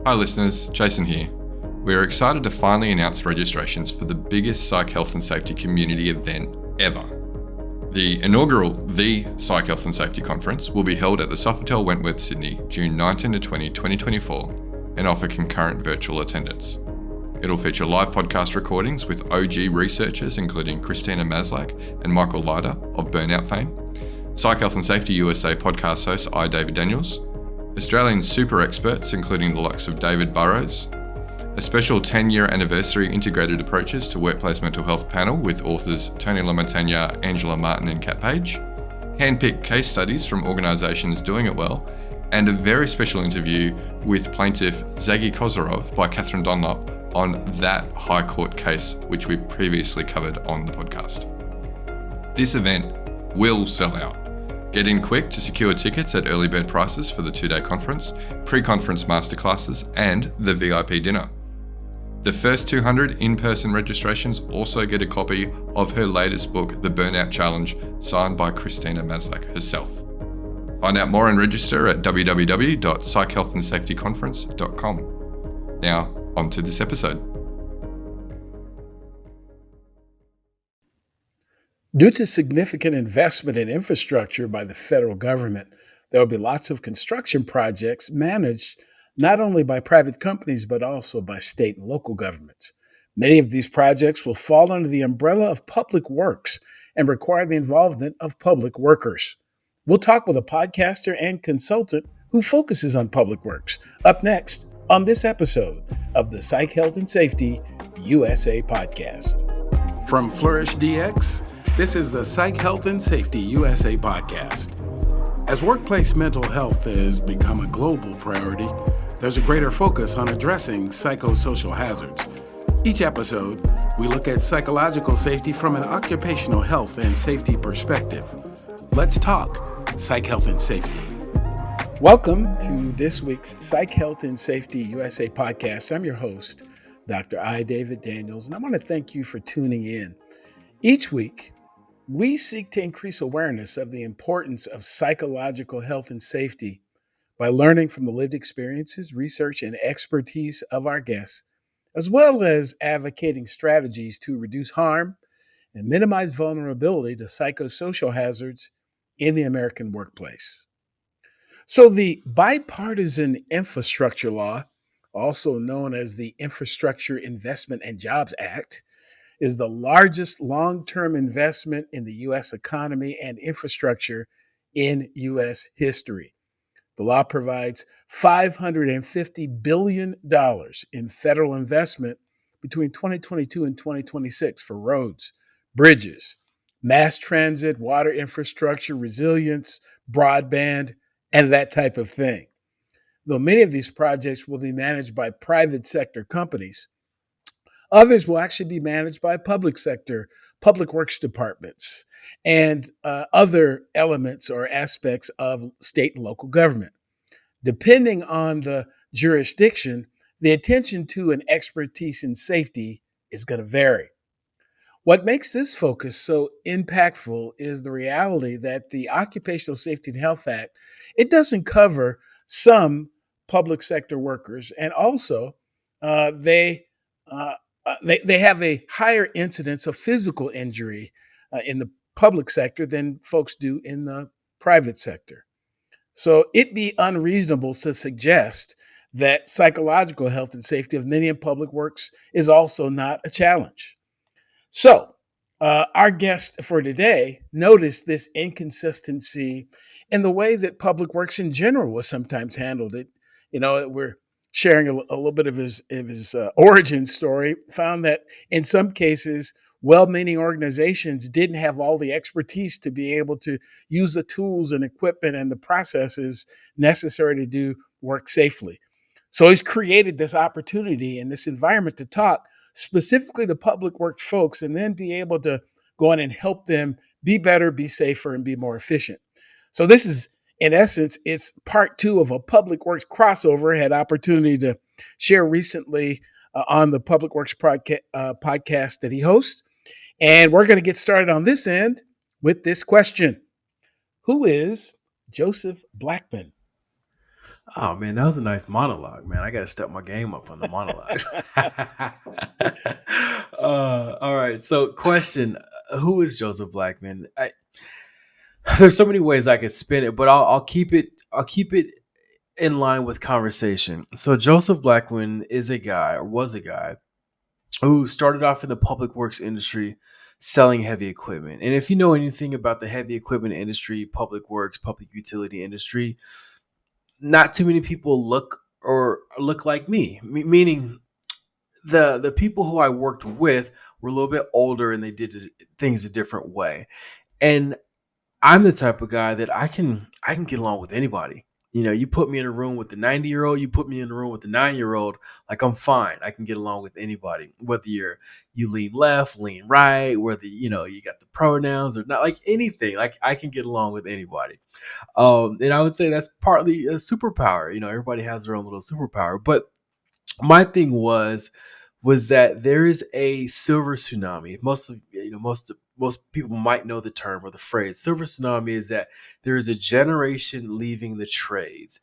Hi listeners, Jason here. We are excited to finally announce registrations for the biggest psych health and safety community event ever. The inaugural The Psych Health and Safety Conference will be held at the Sofitel Wentworth, Sydney, June 19 to 20, 2024 and offer concurrent virtual attendance. It'll feature live podcast recordings with OG researchers including Christina Maslach and Michael Leiter of Burnout fame, Psych Health and Safety USA podcast host I. David Daniels, Australian super experts including the likes of David Burrows, a special 10-year anniversary integrated approaches to workplace mental health panel with authors Tony Lamontagna, Angela Martin and Kat Page, hand-picked case studies from organisations doing it well, and a very special interview with plaintiff Zagi Kozarov by Catherine Dunlop on that High Court case which we previously covered on the podcast. This event will sell out. Get in quick to secure tickets at early bird prices for the 2-day conference, pre-conference masterclasses, and the VIP dinner. The first 200 in-person registrations also get a copy of her latest book, The Burnout Challenge, signed by Christina Maslach herself. Find out more and register at www.psychhealthandsafetyconference.com. Now, on to this episode. Due to significant investment in infrastructure by the federal government, there will be lots of construction projects managed not only by private companies, but also by state and local governments. Many of these projects will fall under the umbrella of public works and require the involvement of public workers. We'll talk with a podcaster and consultant who focuses on public works. Up next on this episode of the Psych Health and Safety USA podcast. From Flourish DX, this is the Psych Health and Safety USA podcast. As workplace mental health has become a global priority, there's a greater focus on addressing psychosocial hazards. Each episode, we look at psychological safety from an occupational health and safety perspective. Let's talk Psych Health and Safety. Welcome to this week's Psych Health and Safety USA podcast. I'm your host, Dr. I. David Daniels, and I want to thank you for tuning in. Each week, we seek to increase awareness of the importance of psychological health and safety by learning from the lived experiences, research, and expertise of our guests, as well as advocating strategies to reduce harm and minimize vulnerability to psychosocial hazards in the American workplace. So the Bipartisan Infrastructure Law, also known as the Infrastructure Investment and Jobs Act, is the largest long-term investment in the U.S. economy and infrastructure in U.S. history. The law provides $550 billion in federal investment between 2022 and 2026 for roads, bridges, mass transit, water infrastructure, resilience, broadband, and that type of thing. Though many of these projects will be managed by private sector companies, others will actually be managed by public sector, public works departments, and other elements or aspects of state and local government. Depending on the jurisdiction, the attention to and expertise in safety is going to vary. What makes this focus so impactful is the reality that the Occupational Safety and Health Act, it doesn't cover some public sector workers, and also they have a higher incidence of physical injury in the public sector than folks do in the private sector. So it'd be unreasonable to suggest that psychological health and safety of many in public works is also not a challenge. So our guest for today noticed this inconsistency in the way that public works in general was sometimes handled. We're sharing a little bit of his origin story, found that in some cases, well-meaning organizations didn't have all the expertise to be able to use the tools and equipment and the processes necessary to do work safely. So he's created this opportunity and this environment to talk specifically to public works folks and then be able to go in and help them be better, be safer, and be more efficient. So this is, in essence, it's part 2 of a public works crossover. I had opportunity to share recently on the Public Works podcast that he hosts. And we're going to get started on this end with this question. Who is Joseph Blackman? Oh man, that was a nice monologue, man. I got to step my game up on the monologues. All right. So, question: who is Joseph Blackman? There's so many ways I could spin it, but I'll keep it. I'll keep it in line with conversation. So, Joseph Blackman is a guy, or was a guy, who started off in the public works industry selling heavy equipment. And if you know anything about the heavy equipment industry, public works, public utility industry, not too many people look like me. Meaning the people who I worked with were a little bit older and they did things a different way. And I'm the type of guy that I can get along with anybody. You know, you put me in a room with the 90-year-old, you put me in a room with the 9-year-old, like I'm fine. I can get along with anybody. Whether you lean left, lean right, whether you got the pronouns or not, like anything. Like I can get along with anybody. And I would say that's partly a superpower. You know, everybody has their own little superpower. But my thing was that there is a silver tsunami. Most people might know the term or the phrase. Silver tsunami is that there is a generation leaving the trades,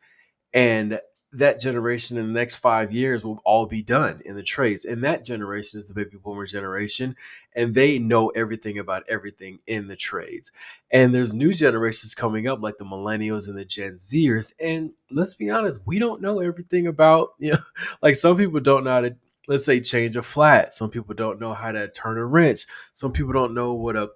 and that generation in the next 5 years will all be done in the trades. And that generation is the baby boomer generation, and they know everything about everything in the trades. And there's new generations coming up, like the millennials and the Gen Zers. And let's be honest, we don't know everything about, like some people don't know how to, let's say, change a flat. Some people don't know how to turn a wrench. Some people don't know what a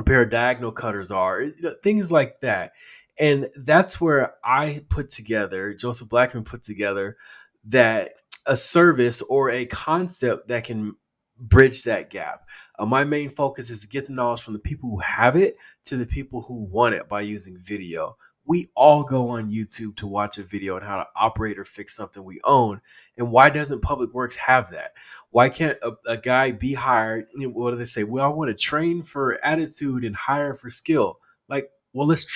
pair of diagonal cutters are, things like that. And that's where Joseph Blackman put together that a service or a concept that can bridge that gap. My main focus is to get the knowledge from the people who have it to the people who want it by using video. We all go on YouTube to watch a video on how to operate or fix something we own. And why doesn't Public Works have that? Why can't a guy be hired? What do they say? Well, I want to train for attitude and hire for skill. Like, well, let's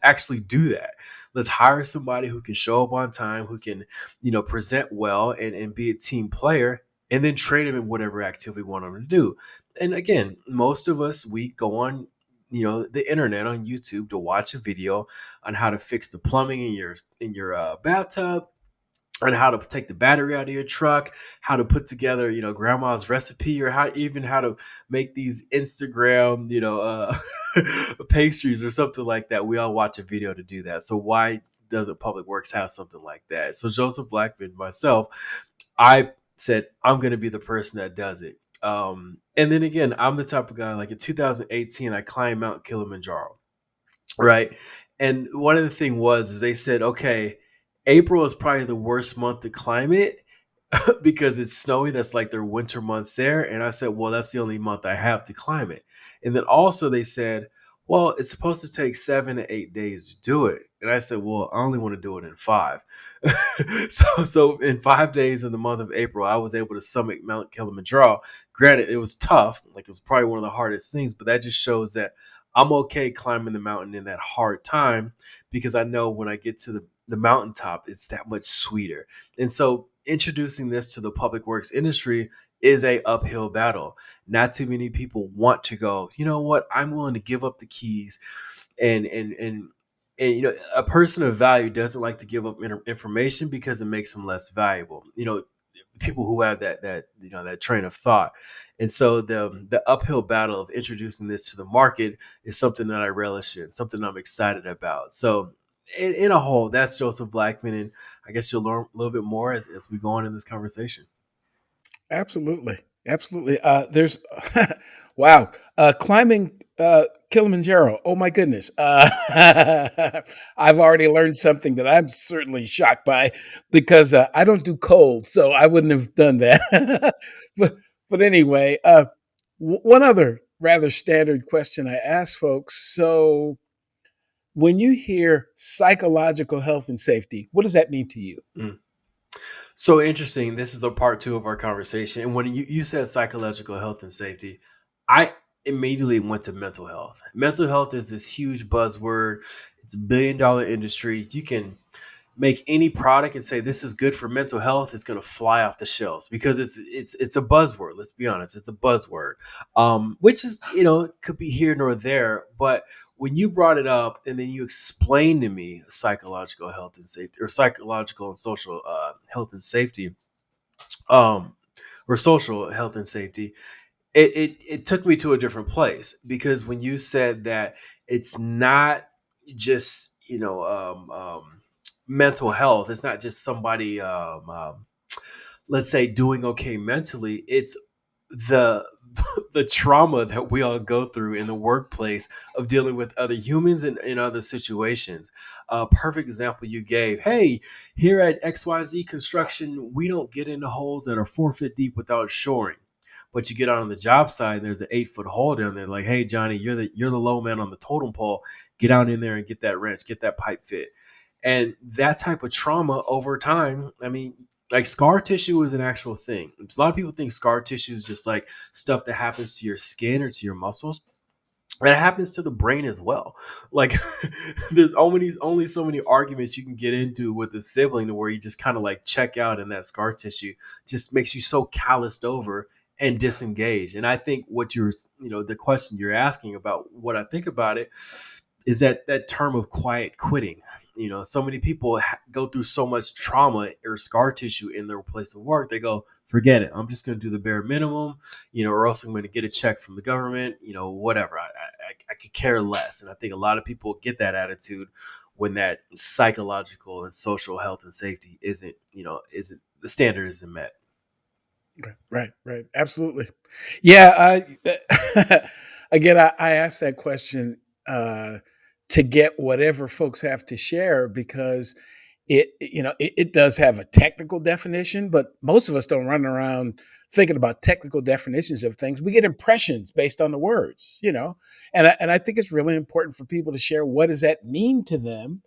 actually do that. Let's hire somebody who can show up on time, who can, present well and be a team player, and then train them in whatever activity we want them to do. And again, most of us, we go on, the internet on YouTube to watch a video on how to fix the plumbing in your bathtub, on how to take the battery out of your truck, how to put together, grandma's recipe, or how to make these Instagram, pastries or something like that. We all watch a video to do that. So why doesn't Public Works have something like that? So Joseph Blackman, myself, I said, I'm going to be the person that does it. And then again, I'm the type of guy, like in 2018, I climbed Mount Kilimanjaro, right? And one of the thing is they said, okay, April is probably the worst month to climb it because it's snowy. That's like their winter months there. And I said, well, that's the only month I have to climb it. And then also they said, well, it's supposed to take 7 to 8 days to do it. And I said, well, I only want to do it in 5. So in 5 days in the month of April, I was able to summit Mount Kilimanjaro. Granted, it was tough. Like, it was probably one of the hardest things, but that just shows that I'm okay climbing the mountain in that hard time, because I know when I get to the mountaintop, it's that much sweeter. And so introducing this to the public works industry is a uphill battle. Not too many people want to go, you know what, I'm willing to give up the keys. And a person of value doesn't like to give up information because it makes them less valuable. People who have that train of thought. And so the uphill battle of introducing this to the market is something that I relish in, something I'm excited about. So in a whole, that's Joseph Blackman, and I guess you'll learn a little bit more as we go on in this conversation. Absolutely. Absolutely. There's, wow, climbing Kilimanjaro. Oh my goodness. I've already learned something that I'm certainly shocked by, because I don't do cold, so I wouldn't have done that. but anyway, one other rather standard question I ask folks. So when you hear psychological health and safety, what does that mean to you? So interesting. This is a part 2 of our conversation. And when you said psychological health and safety, I immediately went to mental health. Mental health is this huge buzzword. It's $1 billion industry. make any product and say this is good for mental health, it's going to fly off the shelves because it's a buzzword. Let's be honest, it's a buzzword, which is, could be here nor there. But when you brought it up and then you explained to me psychological health and safety, or psychological and social health and safety, or social health and safety, it took me to a different place, because when you said that it's not just mental health, it's not just somebody let's say doing okay mentally, it's the the trauma that we all go through in the workplace of dealing with other humans and in other situations. A perfect example you gave: hey, here at XYZ construction, we don't get into holes that are 4 feet deep without shoring. But you get out on the job site and there's an 8 foot hole down there. Like, hey, Johnny, you're the low man on the totem pole. Get out in there and get that wrench, get that pipe fit. And that type of trauma over time, I mean, like, scar tissue is an actual thing. A lot of people think scar tissue is just like stuff that happens to your skin or to your muscles. That happens to the brain as well. Like, there's only so many arguments you can get into with a sibling to where you just kind of like check out, and that scar tissue just makes you so calloused over and disengaged. And I think the question you're asking about what I think about it is that term of quiet quitting. So many people go through so much trauma or scar tissue in their place of work. They go, forget it. I'm just going to do the bare minimum, or else I'm going to get a check from the government, whatever. I could care less. And I think a lot of people get that attitude when that psychological and social health and safety isn't the standard isn't met. Right. Absolutely. Yeah. Again, I asked that question to get whatever folks have to share, because it does have a technical definition, but most of us don't run around thinking about technical definitions of things. We get impressions based on the words, and I think it's really important for people to share what does that mean to them,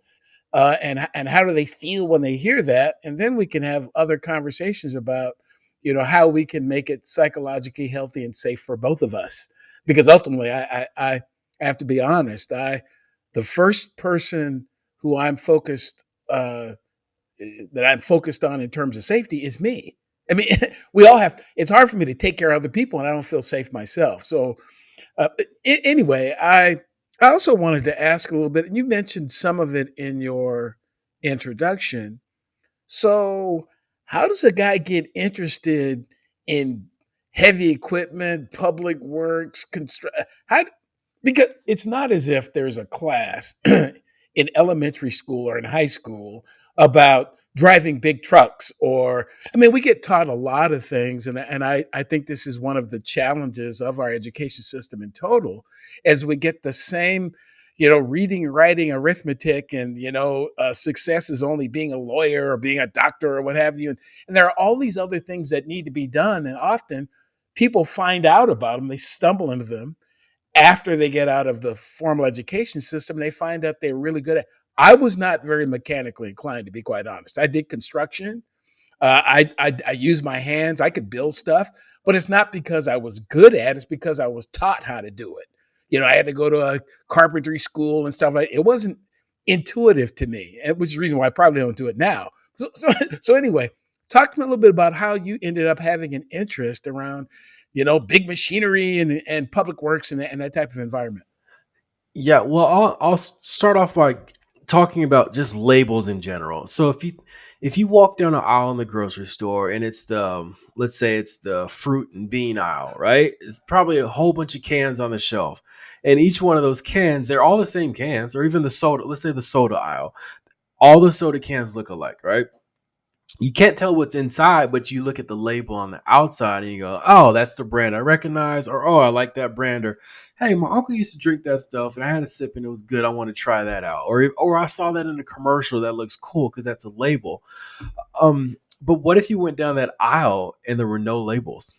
and how do they feel when they hear that, and then we can have other conversations about how we can make it psychologically healthy and safe for both of us. Because ultimately, I have to be honest, the first person who I'm focused on in terms of safety is me. I mean, we all have. It's hard for me to take care of other people, and I don't feel safe myself. So, anyway, I also wanted to ask a little bit, and you mentioned some of it in your introduction. So, how does a guy get interested in heavy equipment, public works, because it's not as if there's a class in elementary school or in high school about driving big trucks, we get taught a lot of things. And I think this is one of the challenges of our education system in total, as we get the same, reading, writing, arithmetic, and, success is only being a lawyer or being a doctor or what have you. And there are all these other things that need to be done. And often people find out about them, they stumble into them after they get out of the formal education system, and they find out they're really good at. I was not very mechanically inclined, to be quite honest. I did construction. I used my hands. I could build stuff, but it's not because I was good at it. It's because I was taught how to do it. I had to go to a carpentry school and stuff like that. It wasn't intuitive to me, which is the reason why I probably don't do it now. So anyway, talk to me a little bit about how you ended up having an interest around big machinery and public works and that type of environment. Yeah, well, I'll start off by talking about just labels in general. So if you walk down an aisle in the grocery store and it's let's say it's the fruit and bean aisle, right? It's probably a whole bunch of cans on the shelf, and each one of those cans, they're all the same cans. Or even the soda, let's say the soda aisle, all the soda cans look alike, right? You can't tell what's inside, but you look at the label on the outside and you go, oh, that's the brand I recognize, or, oh, I like that brand, or, hey, my uncle used to drink that stuff and I had a sip and it was good. I want to try that out. Or I saw that in a commercial that looks cool because that's a label. But what if you went down that aisle and there were no labels?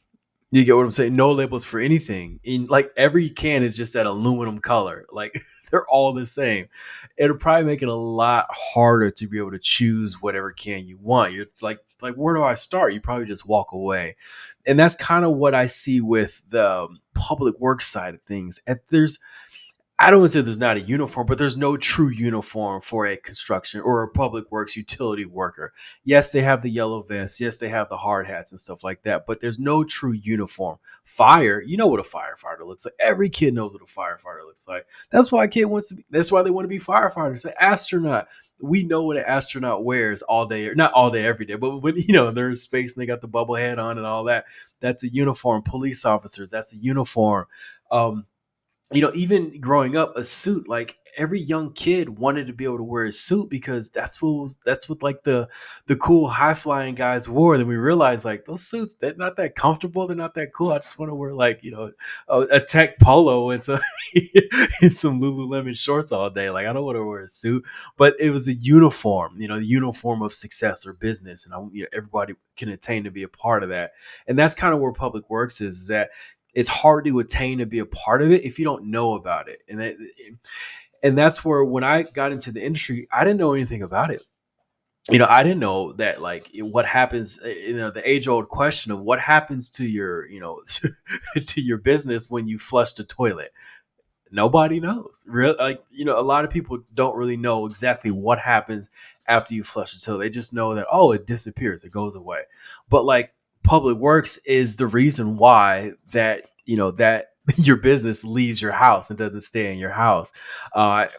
You get what I'm saying? No labels for anything. Like, every can is just that aluminum color. Like, they're all the same. It'll probably make it a lot harder to be able to choose whatever can you want. You're like, where do I start? You probably just walk away. And that's kind of what I see with the public works side of things. I don't want to say there's not a uniform, but there's no true uniform for a construction or a public works utility worker. Yes, they have the yellow vests. Yes, they have the hard hats and stuff like that, but there's no true uniform. Fire, you know what a firefighter looks like. Every kid knows what a firefighter looks like. That's why a kid wants to be, that's why they want to be firefighters. An astronaut. We know what an astronaut wears all day, not all day, every day, but when, they're in space and they got the bubble head on and all that, that's a uniform. Police officers, that's a uniform. Even growing up, a suit, like every young kid wanted to be able to wear a suit because that's what like the cool high flying guys wore. Then we realized like those suits, they're not that comfortable, they're not that cool. I just want to wear like a tech polo and some and some Lululemon shorts all day. Like I don't want to wear a suit, but it was a uniform, the uniform of success or business, and everybody can attain to be a part of that. And that's kind of where public works is that it's hard to attain to be a part of it if you don't know about it. And that's where when I got into the industry, I didn't know anything about it. I didn't know that like what happens, the age old question of what happens to your, to your business when you flush the toilet. Nobody knows. A lot of people don't really know exactly what happens after you flush the toilet. They just know that, oh, it disappears, it goes away. But like public works is the reason why that, that your business leaves your house and doesn't stay in your house.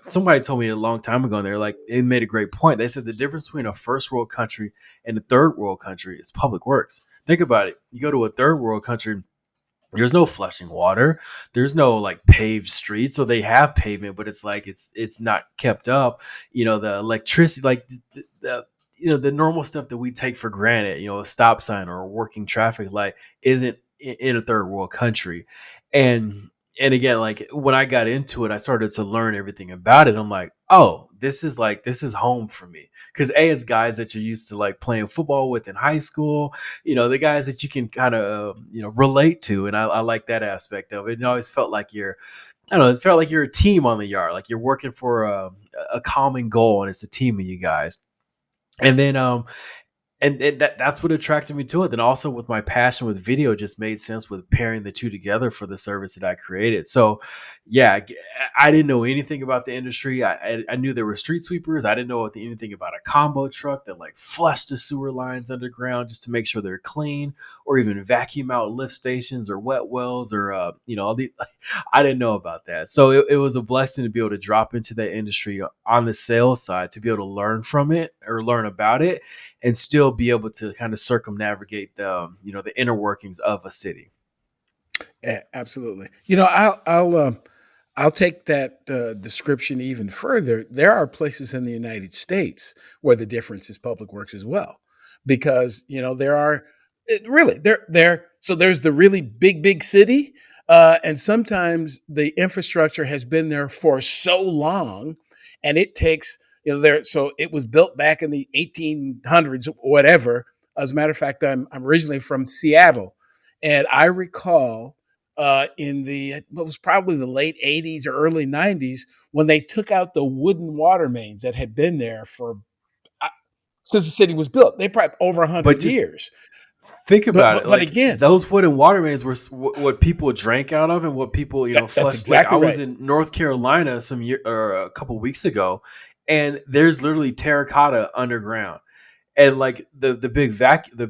Somebody told me a long time ago, and they're like, it made a great point. They said the difference between a first world country and a third world country is public works. Think about it. You go to a third world country, there's no flushing water. There's no like paved streets. So they have pavement, but it's like it's not kept up. The electricity, like the normal stuff that we take for granted. A stop sign or a working traffic light isn't in a third world country. And again, like when I got into it, I started to learn everything about it. I'm like, oh, this is home for me. Because it's guys that you're used to like playing football with in high school, the guys that you can kind of, relate to. And I like that aspect of it. It always felt like it felt like you're a team on the yard, like you're working for a common goal and it's a team of you guys. And then, and that's what attracted me to it. Then also with my passion with video just made sense with pairing the two together for the service that I created. So yeah, I didn't know anything about the industry. I knew there were street sweepers. I didn't know anything about a combo truck that like flushed the sewer lines underground just to make sure they're clean, or even vacuum out lift stations or wet wells or, all the, I didn't know about that. So it was a blessing to be able to drop into that industry on the sales side, to be able to learn from it or learn about it and still be able to kind of circumnavigate the inner workings of a city. Yeah, absolutely. I'll take that description even further. There are places in the United States where the difference is public works as well, because there are really there. So there's the really big city, and sometimes the infrastructure has been there for so long, and it takes there. So it was built back in the 1800s, whatever. As a matter of fact, I'm originally from Seattle, and I recall in what was probably the late 80s or early 90s when they took out the wooden water mains that had been there for since the city was built. They probably over 100 years. Think about it. But again, those wooden water mains were what people drank out of and what people flushed. That's exactly I was in North Carolina a couple weeks ago, and there's literally terracotta underground. And like the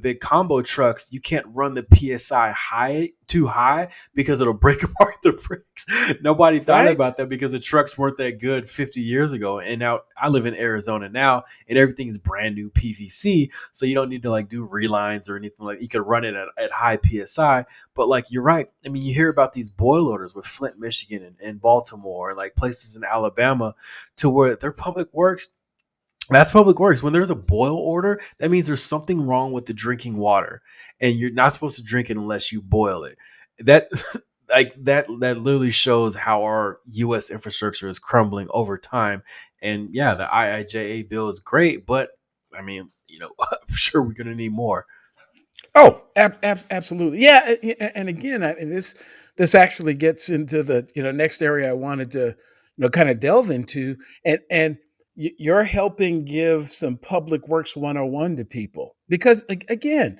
big combo trucks, you can't run the PSI too high because it'll break apart the brakes. Nobody thought about that because the trucks weren't that good 50 years ago. And now I live in Arizona now, and everything's brand new PVC, so you don't need to like do relines or anything. Like you could run it at high PSI. But like you're right. I mean, you hear about these boil orders with Flint, Michigan, and Baltimore, and like places in Alabama, to where their public works. That's public works. When there's a boil order, that means there's something wrong with the drinking water, and you're not supposed to drink it unless you boil it. That literally shows how our U.S. infrastructure is crumbling over time. And yeah, the IIJA bill is great, but I mean, I'm sure we're going to need more. Oh, absolutely, yeah. And again, this actually gets into the next area I wanted to kind of delve into, and you're helping give some public works 101 to people, because again,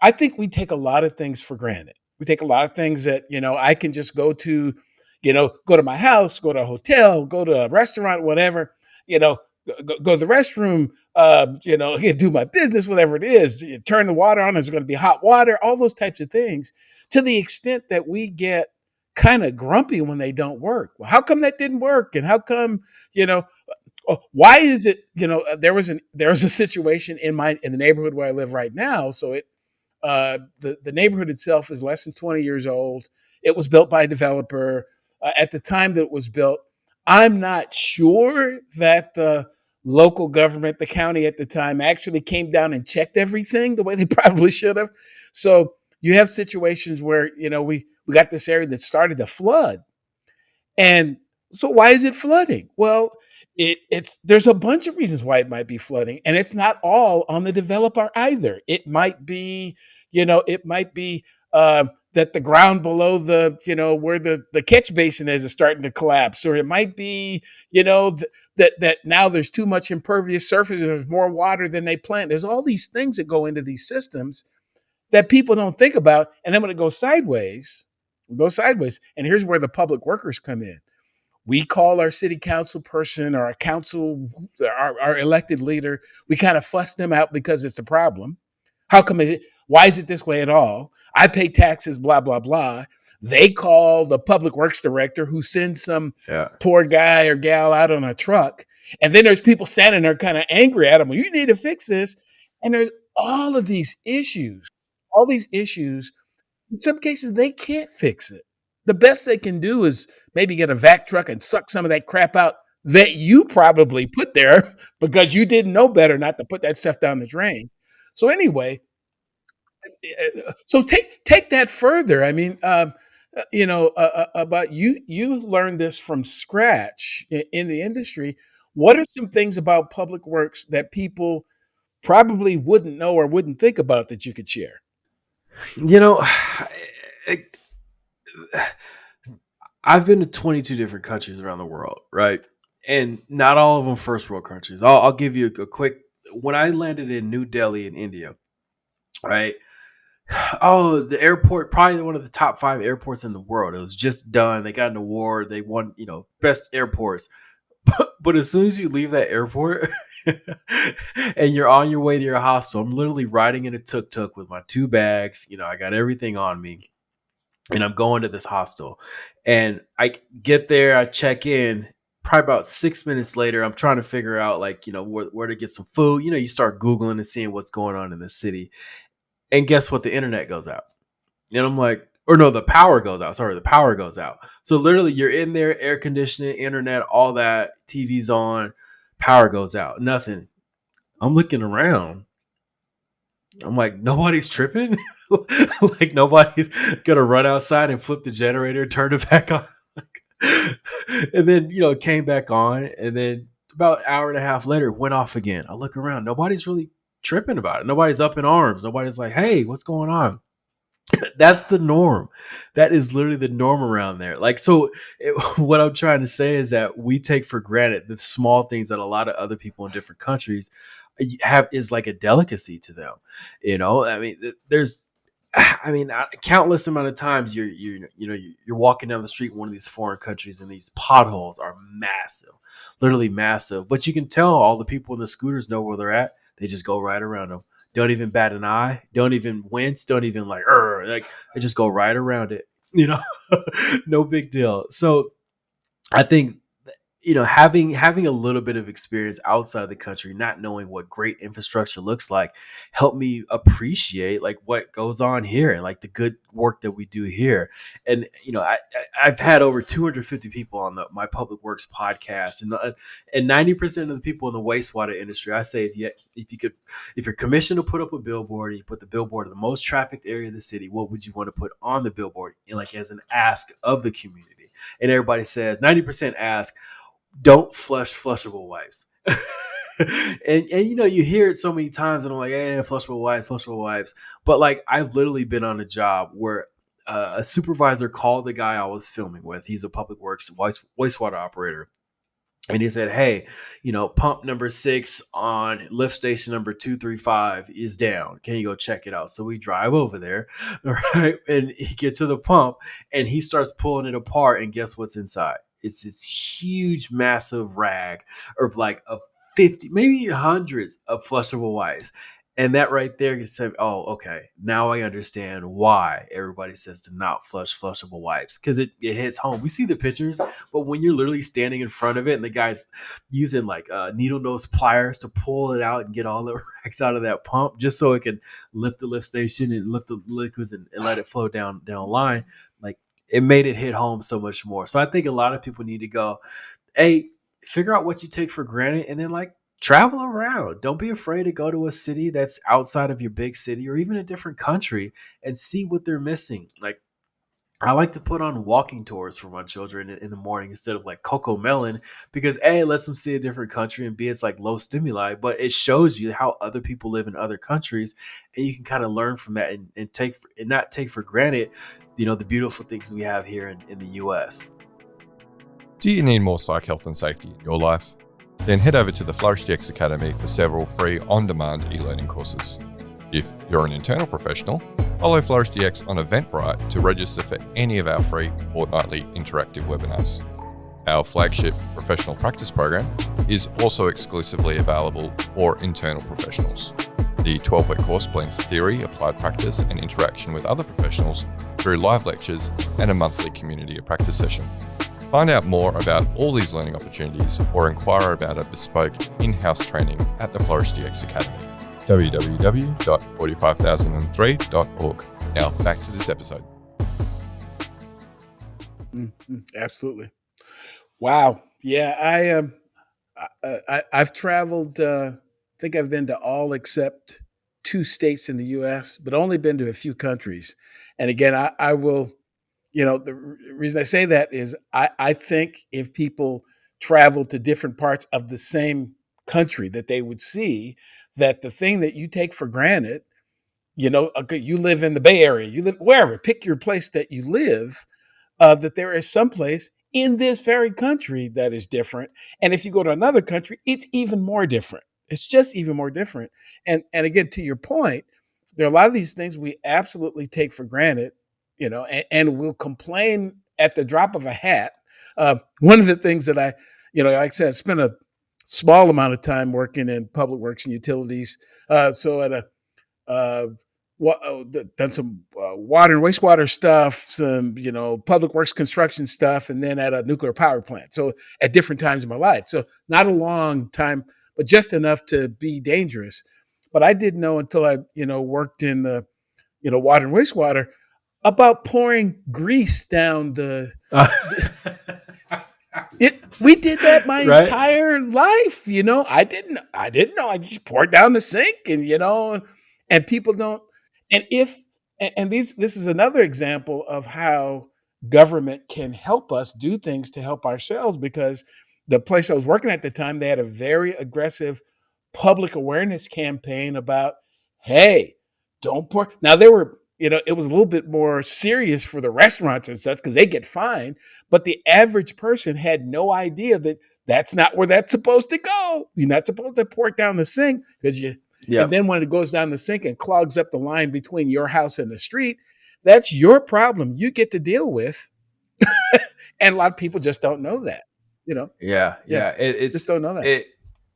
I think we take a lot of things for granted. We take a lot of things that I can just go to go to my house, go to a hotel, go to a restaurant, whatever, go to the restroom, do my business, whatever it is, you turn the water on, there's going to be hot water, all those types of things, to the extent that we get kind of grumpy when they don't work. Well, how come that didn't work? And how come, why is it, there was a situation in the neighborhood where I live right now. So the neighborhood itself is less than 20 years old. It was built by a developer. At the time that it was built, I'm not sure that the local government, the county at the time, actually came down and checked everything the way they probably should have. So you have situations where, we got this area that started to flood. And so why is it flooding? Well, there's a bunch of reasons why it might be flooding, and it's not all on the developer either. It might be, that the ground below where the catch basin is starting to collapse, or it might be, that now there's too much impervious surface, there's more water than they planned. There's all these things that go into these systems that people don't think about, and then when it goes sideways. And here's where the public workers come in. We call our city council person or our elected leader. We kind of fuss them out because it's a problem. Why is it this way at all? I pay taxes, blah, blah, blah. They call the public works director, who sends some poor guy or gal out on a truck. And then there's people standing there kind of angry at them. Well, you need to fix this. And there's all these issues. In some cases, they can't fix it. The best they can do is maybe get a vac truck and suck some of that crap out that you probably put there because you didn't know better not to put that stuff down the drain. So anyway, so take that further. I mean, about you learned this from scratch in the industry. What are some things about public works that people probably wouldn't know or wouldn't think about that you could share? I've been to 22 different countries around the world, right? And not all of them first world countries. I'll give you a quick. When I landed in New Delhi in India, right? Oh, the airport, probably one of the top 5 airports in the world. It was just done. They got an award. They won, best airports. But as soon as you leave that airport and you're on your way to your hostel, I'm literally riding in a tuk-tuk with my 2 bags. I got everything on me. And I'm going to this hostel. And I get there, I check in. Probably about 6 minutes later, I'm trying to figure out, where to get some food. You start Googling and seeing what's going on in the city. And guess what? The internet goes out. And I'm like, the power goes out. Sorry, the power goes out. So literally you're in there, air conditioning, internet, all that, TV's on, power goes out. Nothing. I'm looking around. I'm like, nobody's tripping? Like nobody's going to run outside and flip the generator, turn it back on. And then, it came back on. And then about an hour and a half later, it went off again. I look around. Nobody's really tripping about it. Nobody's up in arms. Nobody's like, hey, what's going on? That's the norm. That is literally the norm around there. What I'm trying to say is that we take for granted the small things that a lot of other people in different countries have is like a delicacy to them. There's countless amount of times you're walking down the street in one of these foreign countries and these potholes are massive, literally massive. But you can tell all the people in the scooters know where they're at. They just go right around them. Don't even bat an eye. Don't even wince. Don't even they just go right around it. No big deal. So I think having a little bit of experience outside the country, not knowing what great infrastructure looks like, helped me appreciate what goes on here and the good work that we do here. And I've had over 250 people on my Public Works podcast, and 90% of the people in the wastewater industry, I say if you're commissioned to put up a billboard and you put the billboard in the most trafficked area of the city, what would you want to put on the billboard as an ask of the community? And everybody says 90% ask, don't flush flushable wipes. and you hear it so many times and I'm like, flushable wipes. But I've literally been on a job where a supervisor called the guy I was filming with. He's a public works wastewater operator. And he said, hey, pump number 6 on lift station number 235 is down. Can you go check it out? So we drive over there, right? And he gets to the pump and he starts pulling it apart. And guess what's inside? It's this huge, massive rag of like a 50, maybe hundreds of flushable wipes. And that right there said, oh, okay, now I understand why everybody says to not flush flushable wipes, because it hits home. We see the pictures, but when you're literally standing in front of it and the guy's using like needle nose pliers to pull it out and get all the rags out of that pump just so it can lift the lift station and lift the liquids and let it flow down the line, like it made it hit home so much more. So I think a lot of people need to go, hey, figure out what you take for granted and then like travel around. Don't be afraid to go to a city that's outside of your big city or even a different country and see what they're missing. Like I like to put on walking tours for my children in the morning instead of like Coco Melon, because A, it lets them see a different country, and B, it's like low stimuli, but it shows you how other people live in other countries, and you can kind of learn from that and not take for granted, the beautiful things we have here in the US. Do you need more psych health and safety in your life? Then head over to the Flourish DX Academy for several free on-demand e-learning courses. If you're an internal professional, follow Flourish DX on Eventbrite to register for any of our free fortnightly interactive webinars. Our flagship professional practice program is also exclusively available for internal professionals. The 12-week course blends theory, applied practice, and interaction with other professionals through live lectures and a monthly community of practice session. Find out more about all these learning opportunities or inquire about a bespoke in-house training at the Flourish DX Academy. www.45003.org. Now back to this episode. Absolutely. Wow. Yeah, I've traveled. I think I've been to all except 2 states in the U.S., but only been to a few countries. And again, I will. The reason I say that is I think if people travel to different parts of the same country, that they would see that the thing that you take for granted, you live in the Bay Area, you live wherever, pick your place that you live, that there is some place in this very country that is different. And if you go to another country, it's even more different. It's just even more different. And again, to your point, there are a lot of these things we absolutely take for granted, and we'll complain at the drop of a hat. One of the things that like I said, I spent a small amount of time working in public works and utilities. So at done some water and wastewater stuff, some, public works construction stuff, and then at a nuclear power plant. So at different times in my life. So not a long time, but just enough to be dangerous. But I didn't know until I, worked in the, water and wastewater about pouring grease down the. We did that my entire life, I didn't know. I just poured down the sink, and and people don't. And this is another example of how government can help us do things to help ourselves, because the place I was working at the time, they had a very aggressive public awareness campaign about, hey, don't pour. Now they were, it was a little bit more serious for the restaurants and such because they get fined, but the average person had no idea that that's not where that's supposed to go. You're not supposed to pour it down the sink because and then when it goes down the sink and clogs up the line between your house and the street, that's your problem. You get to deal with. And a lot of people just don't know that, It's just don't know that.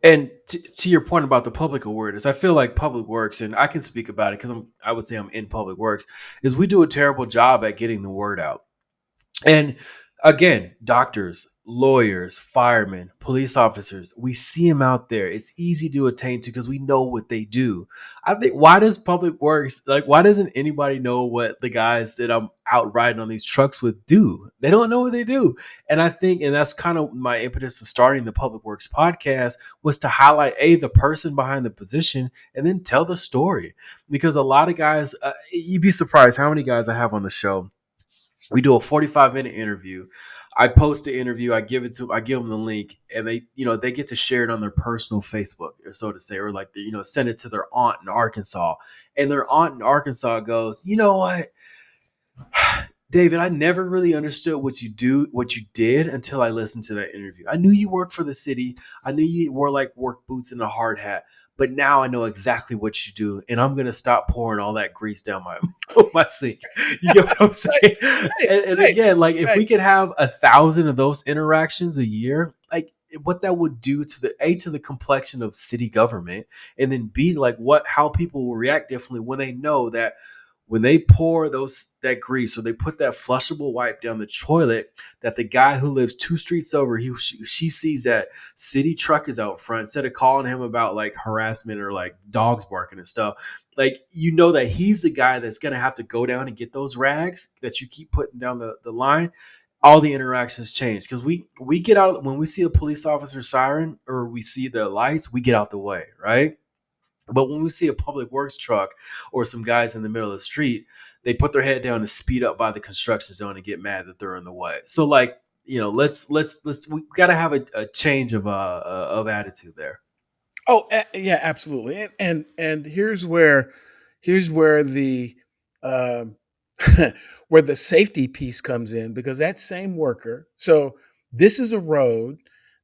And to your point about the public awareness, I feel like public works, and I can speak about it because I would say I'm in public works, is we do a terrible job at getting the word out. And again, doctors, lawyers, firemen, police officers, we see them out there. It's easy to attain to because we know what they do. I think, why does public works, why doesn't anybody know what the guys that I'm out riding on these trucks with do? They don't know what they do. And I think, and that's kind of my impetus of starting the Public Works podcast, was to highlight the person behind the position and then tell the story. Because a lot of guys, you'd be surprised how many guys I have on the show. We do a 45-minute interview. I post the interview. I give it to them. I give them the link, and they get to share it on their personal Facebook, or so to say, or send it to their aunt in Arkansas. And their aunt in Arkansas goes, you know what? David, I never really understood what you did until I listened to that interview. I knew you worked for the city. I knew you wore like work boots and a hard hat, but now I know exactly what you do, and I'm gonna stop pouring all that grease down my my sink. You get what I'm saying? And again, like if we could have 1,000 of those interactions a year, like what that would do to the complexion of city government, and then B, like how people will react differently when they know that when they pour that grease or they put that flushable wipe down the toilet, that the guy who lives 2 streets over, she sees that city truck is out front, instead of calling him about like harassment or like dogs barking and stuff. Like, you know that he's the guy that's going to have to go down and get those rags that you keep putting down the line. All the interactions change because we get out when we see a police officer siren or we see the lights, we get out the way, right? But when we see a public works truck or some guys in the middle of the street, they put their head down and speed up by the construction zone and get mad that they're in the way. So, like, let's we got to have a change of attitude there. Oh, yeah, absolutely. And here's where the where the safety piece comes in, because that same worker. So this is a road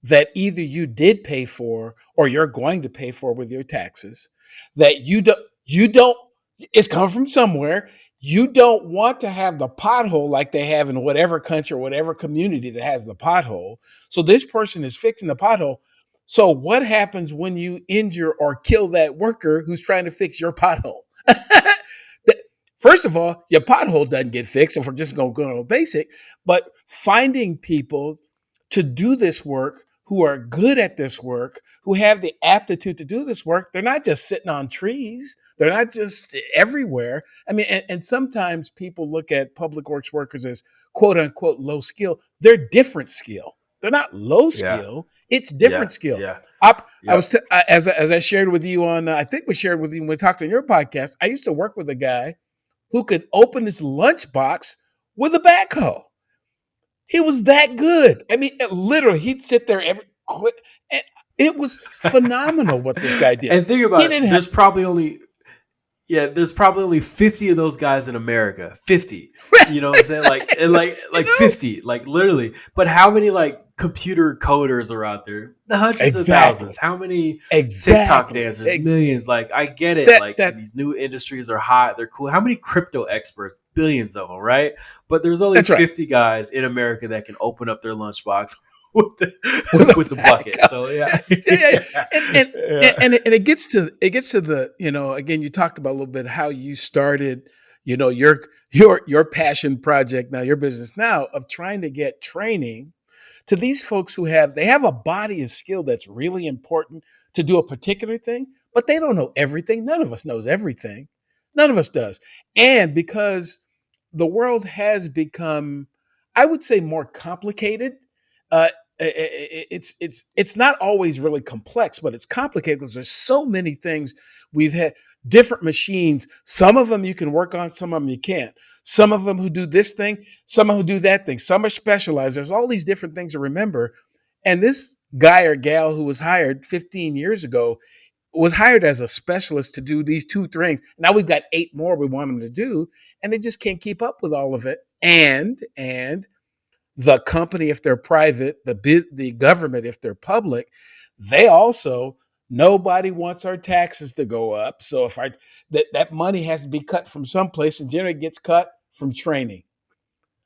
that either you did pay for or you're going to pay for with your taxes, that you don't, it's coming from somewhere. You don't want to have the pothole like they have in whatever country or whatever community that has the pothole. So this person is fixing the pothole. So what happens when you injure or kill that worker who's trying to fix your pothole? First of all, your pothole doesn't get fixed if we're just going to go basic, but finding people to do this work who are good at this work, who have the aptitude to do this work. They're not just sitting on trees. They're not just everywhere. I mean, and sometimes people look at public works workers as quote unquote low skill. They're different skill. They're not low skill. It's different skill. Yeah. I was as I shared with you on, I think we shared with you when we talked on your podcast. I used to work with a guy who could open his lunchbox with a backhoe. He was that good. I mean, literally, he'd sit there it was phenomenal what this guy did. And think about it. There's probably only 50 of those guys in America. 50. You know what I'm saying? Like 50, like literally. But how many like computer coders are out there? The hundreds of thousands. How many TikTok dancers? Millions. Like, I get it. These new industries are hot. They're cool. How many crypto experts? Billions of them, right? But there's only 50 guys in America that can open up their lunchbox with the bucket. So yeah. And it gets to the, again, you talked about a little bit how you started, your passion project now, your business now, of trying to get training to these folks who have a body of skill that's really important to do a particular thing, but they don't know everything. None of us knows everything. None of us does. And because the world has become, I would say, more complicated. It's not always really complex, but it's complicated because there's so many things. We've had different machines. Some of them you can work on, some of them you can't. Some of them who do this thing, some who do that thing. Some are specialized. There's all these different things to remember. And this guy or gal who was hired 15 years ago was hired as a specialist to do these 2 things. Now we've got 8 more we want them to do, and they just can't keep up with all of it. And the company, if they're private, the government, if they're public, they also, nobody wants our taxes to go up. So if that money has to be cut from someplace, and generally gets cut from training.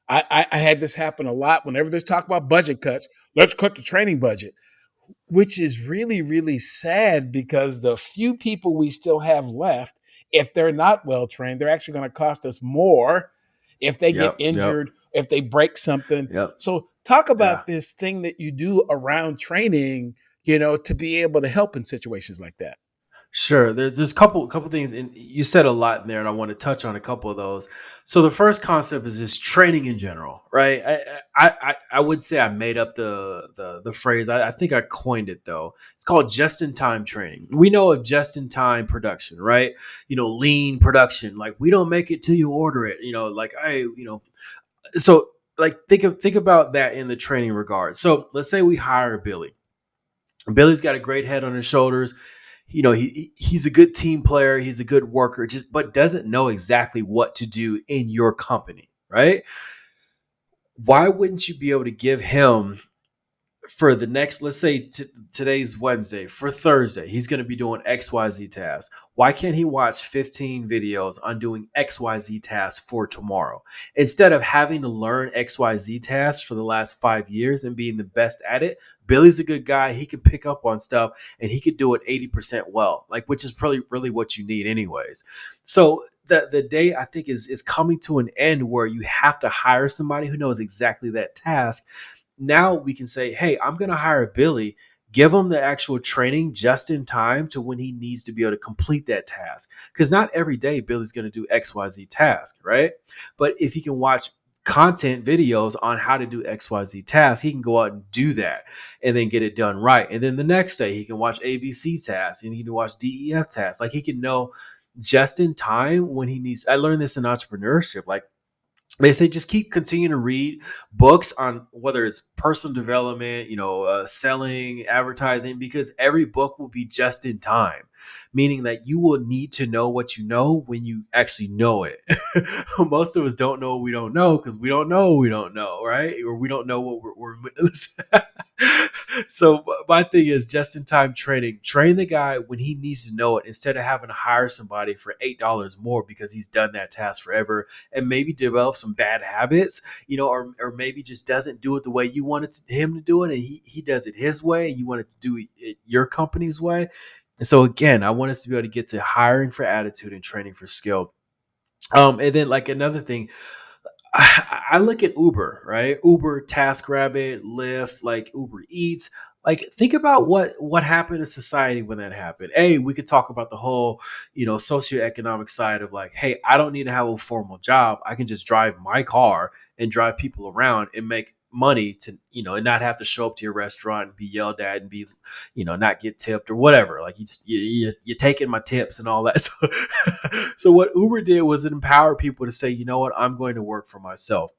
I had this happen a lot whenever there's talk about budget cuts. Let's cut the training budget, which is really, really sad, because the few people we still have left, if they're not well trained, they're actually going to cost us more if they get injured, if they break something. So talk about this thing that you do around training, to be able to help in situations like that. Sure. There's a couple things, and you said a lot in there, and I want to touch on a couple of those. So the first concept is just training in general, right? I would say I made up the phrase. I think I coined it though. It's called just-in-time training. We know of just-in-time production, right? Lean production. Like, we don't make it till you order it. So like think about that in the training regard. So let's say we hire Billy. Billy's got a great head on his shoulders. He's a good team player. He's a good worker, but doesn't know exactly what to do in your company, right? why wouldn't you be able to give him for the next, let's say today's Wednesday, for Thursday, he's going to be doing XYZ tasks. Why can't he watch 15 videos on doing XYZ tasks for tomorrow? Instead of having to learn XYZ tasks for the last 5 years and being the best at it, Billy's a good guy. He can pick up on stuff and he could do it 80% well, like, which is probably really what you need anyways. So the day, I think, is coming to an end where you have to hire somebody who knows exactly that task. Now we can say, hey, I'm going to hire Billy, give him the actual training just in time to when he needs to be able to complete that task. Because not every day Billy's going to do XYZ task, right? But if he can watch content videos on how to do XYZ tasks, he can go out and do that and then get it done right. And then the next day he can watch ABC tasks and he can watch DEF tasks. Like, he can know just in time when he needs. I learned this in entrepreneurship. Like, they say just keep continuing to read books on whether it's personal development, selling, advertising, because every book will be just in time, meaning that you will need to know what you know when you actually know it. Most of us don't know what we don't know because we don't know what we don't know, right? Or we don't know what we're So my thing is just in time training. Train the guy when he needs to know it instead of having to hire somebody for $8 more because he's done that task forever and maybe develop some bad habits, or maybe just doesn't do it the way you wanted him to do it, and he does it his way and you want it to do it your company's way. And so again, I want us to be able to get to hiring for attitude and training for skill. And then, like, another thing, I look at Uber, right? Uber, TaskRabbit, Lyft, like Uber Eats. Like, think about what happened in society when that happened. We could talk about the whole, socioeconomic side of, like, hey, I don't need to have a formal job. I can just drive my car and drive people around and make money to, and not have to show up to your restaurant and be yelled at and be, not get tipped or whatever. Like, you're taking my tips and all that. So what Uber did was it empowered people to say, you know what, I'm going to work for myself.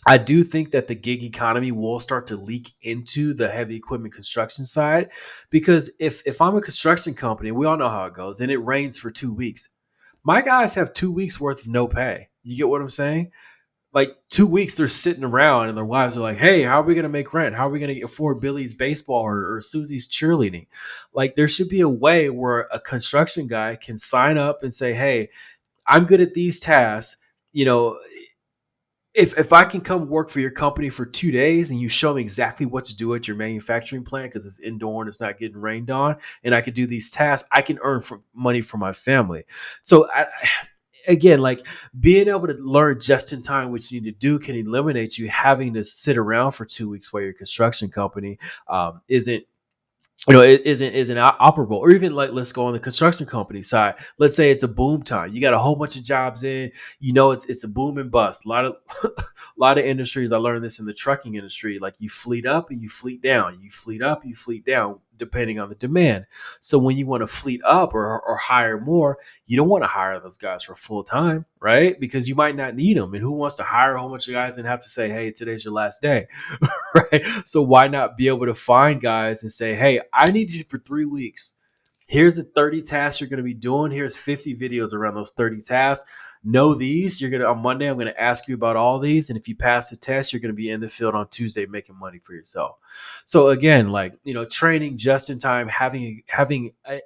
I do think that the gig economy will start to leak into the heavy equipment construction side, because if I'm a construction company, we all know how it goes, and it rains for 2 weeks, my guys have 2 weeks worth of no pay. You get what I'm saying? Like, 2 weeks they're sitting around and their wives are like, hey, how are we going to make rent? How are we going to afford Billy's baseball or Susie's cheerleading? Like, there should be a way where a construction guy can sign up and say, hey, I'm good at these tasks. If I can come work for your company for 2 days and you show me exactly what to do at your manufacturing plant because it's indoor and it's not getting rained on, and I could do these tasks, I can earn money for my family. So again, like, being able to learn just in time what you need to do can eliminate you having to sit around for 2 weeks while your construction company isn't it isn't operable. Or even, like, let's go on the construction company side. Let's say it's a boom time. You got a whole bunch of jobs in. It's a boom and bust. A lot of industries. I learned this in the trucking industry. Like, you fleet up and you fleet down. You fleet up, you fleet down, depending on the demand. So when you want to fleet up or hire more, you don't want to hire those guys for full time, right? Because you might not need them. And who wants to hire a whole bunch of guys and have to say, hey, today's your last day, right? So why not be able to find guys and say, hey, I need you for 3 weeks. Here's the 30 tasks you're going to be doing. Here's 50 videos around those 30 tasks. Know these. On Monday, I'm going to ask you about all these. And if you pass the test, you're going to be in the field on Tuesday making money for yourself. So again, like, training just in time, having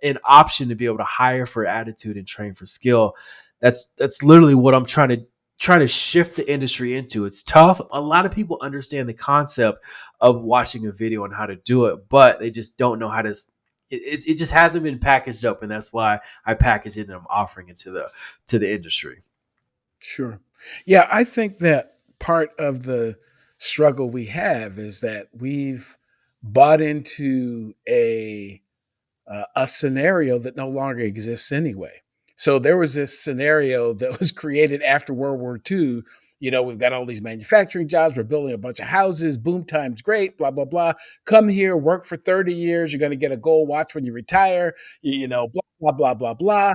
an option to be able to hire for attitude and train for skill. That's literally what I'm trying to shift the industry into. It's tough. A lot of people understand the concept of watching a video and how to do it, but they just don't know how to. It just hasn't been packaged up, and that's why I package it and I'm offering it to the industry. Sure. Yeah, I think that part of the struggle we have is that we've bought into a scenario that no longer exists anyway. So there was this scenario that was created after World War II. We've got all these manufacturing jobs. We're building a bunch of houses. Boom time's great, blah, blah, blah. Come here, work for 30 years. You're going to get a gold watch when you retire, blah, blah, blah, blah, blah.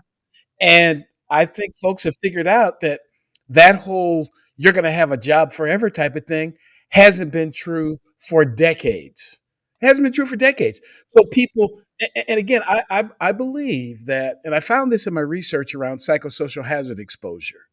And I think folks have figured out that whole you're going to have a job forever type of thing hasn't been true for decades. It hasn't been true for decades. So people, and again, I believe that, and I found this in my research around psychosocial hazard exposure.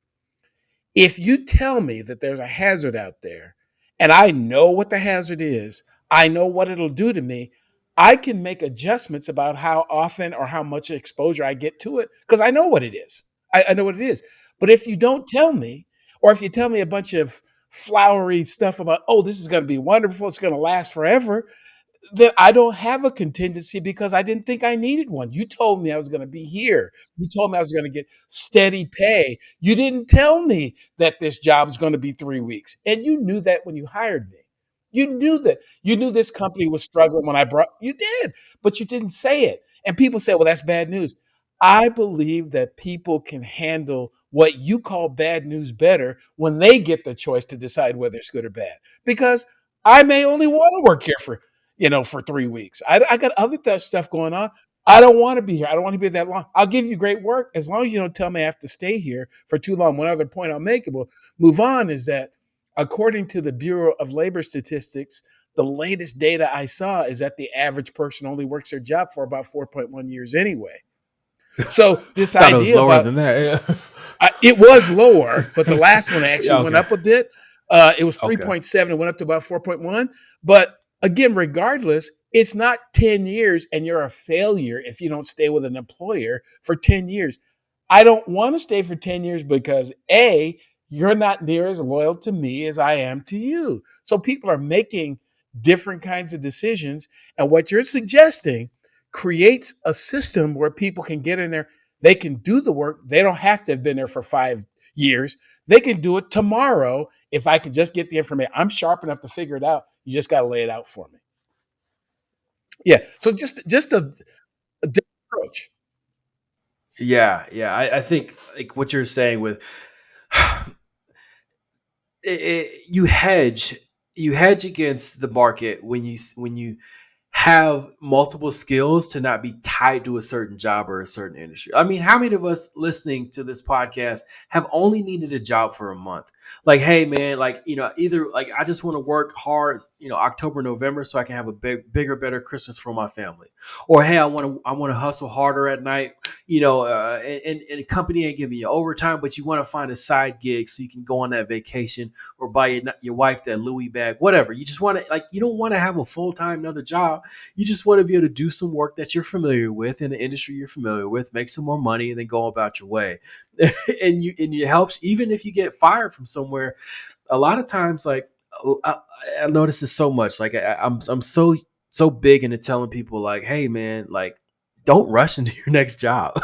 If you tell me that there's a hazard out there and I know what the hazard is, I know what it'll do to me, I can make adjustments about how often or how much exposure I get to it because I know what it is. I know what it is. But if you don't tell me, or if you tell me a bunch of flowery stuff about, oh, this is going to be wonderful, it's going to last forever, then I don't have a contingency because I didn't think I needed one. You told me I was going to be here. You told me I was going to get steady pay. You didn't tell me that this job was going to be 3 weeks. And you knew that when you hired me. You knew that. You knew this company was struggling when I brought you did, but you didn't say it. And people say, well, that's bad news. I believe that people can handle what you call bad news better when they get the choice to decide whether it's good or bad. Because I may only want to work here for 3 weeks. I got other stuff going on. I don't want to be here. I don't want to be that long. I'll give you great work as long as you don't tell me I have to stay here for too long. One other point I'll make, and we'll move on, is that according to the Bureau of Labor Statistics, the latest data I saw is that the average person only works their job for about 4.1 years anyway. So this Thought it was idea lower about than that. Yeah. it was lower, but the last one actually Yeah, went okay. up a bit. It was Okay. 3.7. It went up to about 4.1. But again, regardless, it's not 10 years and you're a failure if you don't stay with an employer for 10 years. I don't want to stay for 10 years because A, you're not near as loyal to me as I am to you. So people are making different kinds of decisions. And what you're suggesting creates a system where people can get in there. They can do the work. They don't have to have been there for 5 years. They can do it tomorrow if I can just get the information. I'm sharp enough to figure it out. You just got to lay it out for me. Yeah. So just a different approach. Yeah, yeah. I think like what you're saying with you hedge against the market when you have multiple skills to not be tied to a certain job or a certain industry. I mean, how many of us listening to this podcast have only needed a job for a month? Like, hey man, like, either like I just want to work hard, October, November so I can have a bigger, better Christmas for my family. Or hey, I want to hustle harder at night, and a company ain't giving you overtime, but you want to find a side gig so you can go on that vacation or buy your wife that Louis bag, whatever. You just want to, like, you don't want to have a full-time another job. You just want to be able to do some work that you're familiar with in the industry you're familiar with, make some more money, and then go about your way. and it helps even if you get fired from somewhere. A lot of times, like I notice this so much. Like I'm so big into telling people, like, hey man, like don't rush into your next job.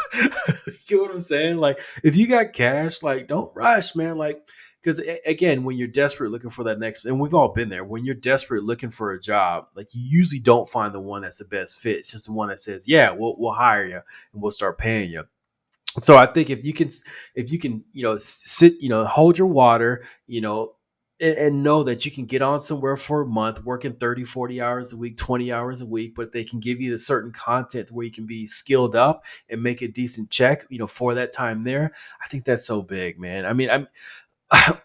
You know what I'm saying? Like if you got cash, like don't rush, man. Like because again, when you're desperate looking for that next, and we've all been there, when you're desperate looking for a job, like you usually don't find the one that's the best fit. It's just the one that says, yeah, we'll hire you and we'll start paying you. So I think if you can, sit, hold your water, and know that you can get on somewhere for a month, working 30, 40 hours a week, 20 hours a week, but they can give you the certain content where you can be skilled up and make a decent check, for that time there. I think that's so big, man. I mean,